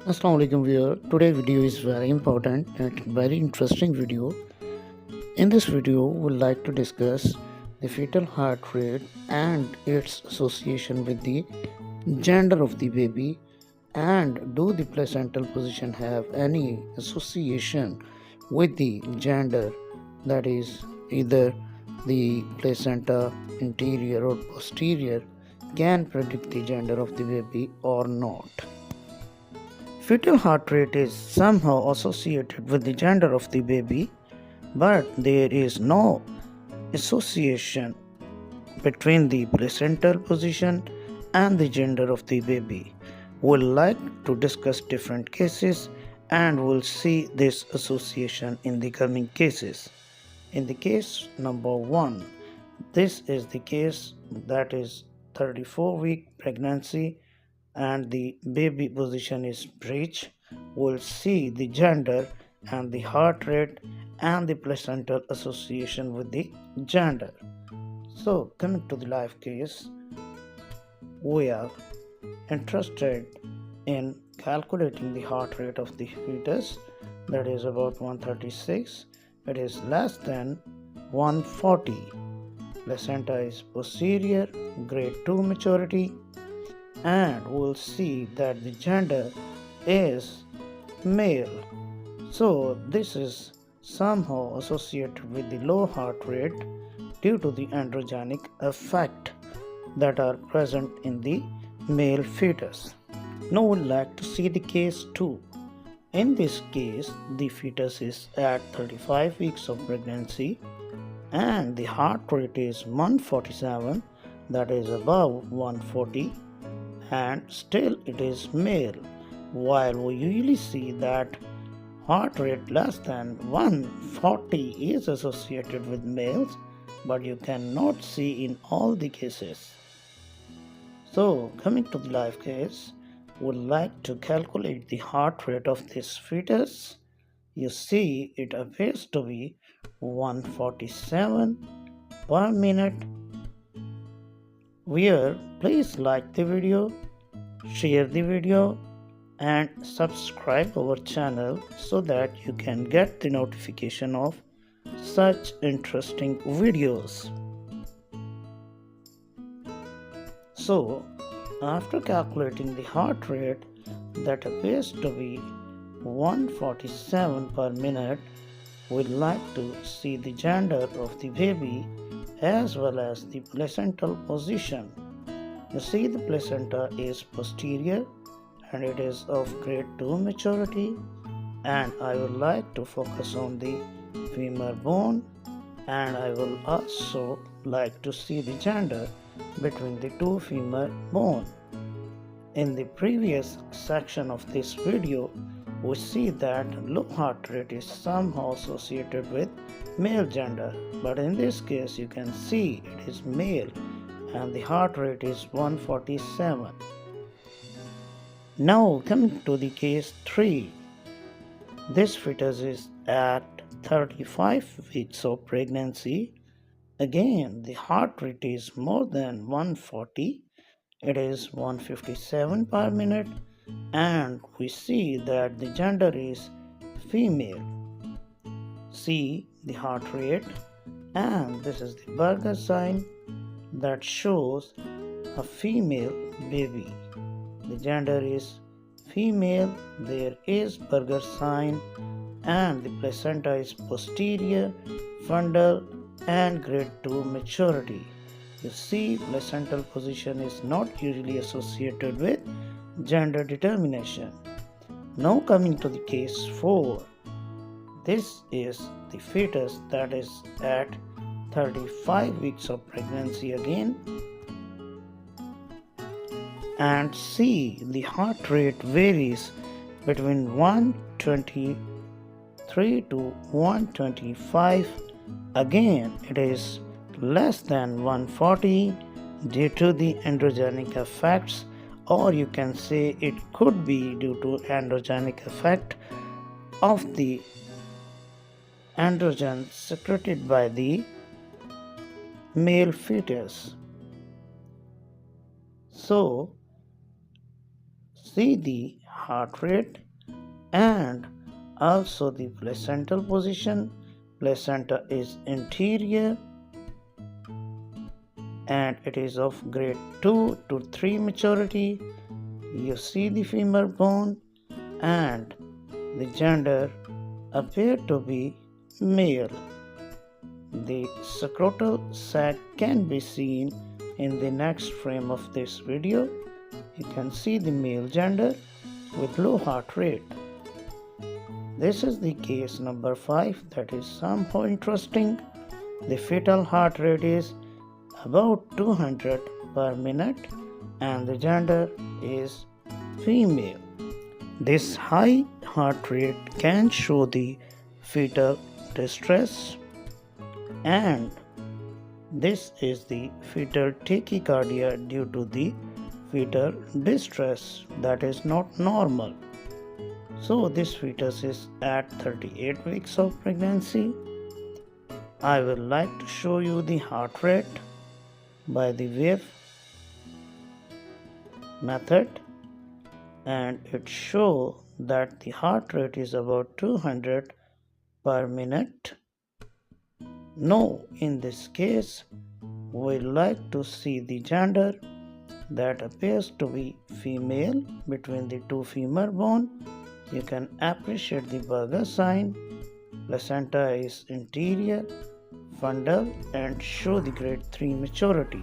Assalamu alaikum viewer. Today's video is very important and very interesting video. In this video, we'll like to discuss the fetal heart rate and its association with the gender of the baby, and do the placental position have any association with the gender, that is either the placenta interior or posterior can predict the gender of the baby or not. Fetal heart rate is somehow associated with the gender of the baby, but there is no association between the placental position and the gender of the baby. We'll like to discuss different cases and we'll see this association in the coming cases. In the case number 1, this is the case that is 34-week pregnancy and the baby position is breech. We'll see the gender and the heart rate and the placental association with the gender. So, coming to the live case, we are interested in calculating the heart rate of the fetus, that is about 136. It is less than 140. Placenta is posterior, grade 2 maturity, and we'll see that the gender is male. So this is somehow associated with the low heart rate due to the androgenic effect that are present in the male fetus. Now we'd like to see the case 2. In this case, the fetus is at 35 weeks of pregnancy and the heart rate is 147, that is above 140, and still it is male, while we usually see that heart rate less than 140 is associated with males, but you cannot see in all the cases. So, coming to the live case, would like to calculate the heart rate of this fetus. You see it appears to be 147 per minute. Viewer, please like the video, share the video and subscribe our channel so that you can get the notification of such interesting videos. So, after calculating the heart rate that appears to be 147 per minute, we'd like to see the gender of the baby as well as the placental position. You see the placenta is posterior and it is of grade 2 maturity, and I would like to focus on the femur bone, and I will also like to see the gender between the two femur bone. In the previous section of this video, we see that low heart rate is somehow associated with male gender, but in this case you can see it is male and the heart rate is 147. Now coming to the case 3, this fetus is at 35 weeks of pregnancy. Again, the heart rate is more than 140. It is 157 per minute, and we see that the gender is female. See the heart rate, and this is the burger sign that shows a female baby. The gender is female, there is burger sign, and the placenta is posterior, fundal and grade 2 maturity. You see, placental position is not usually associated with gender determination. Now coming to the case 4. This is the fetus that is at 35 weeks of pregnancy again. And see, the heart rate varies between 123 to 125. Again, it is less than 140 due to the androgenic effects, or you can say it could be due to androgenic effect of the androgen secreted by the male fetus. So see the heart rate and also the placental position. Placenta is interior and it is of grade 2 to 3 maturity. You see the femur bone and the gender appear to be male. The scrotal sac can be seen in the next frame of this video. You can see the male gender with low heart rate. This is the case number 5 that is somehow interesting. The fetal heart rate is about 200 per minute and the gender is female. This high heart rate can show the fetal distress, and this is the fetal tachycardia due to the fetal distress that is not normal. So this fetus is at 38 weeks of pregnancy. I will like to show you the heart rate by the wave method, and it shows that the heart rate is about 200 per minute. No, in this case, we like to see the gender that appears to be female between the two femur bone. You can appreciate the burger sign. Placenta is interior, fundal, and show the grade 3 maturity.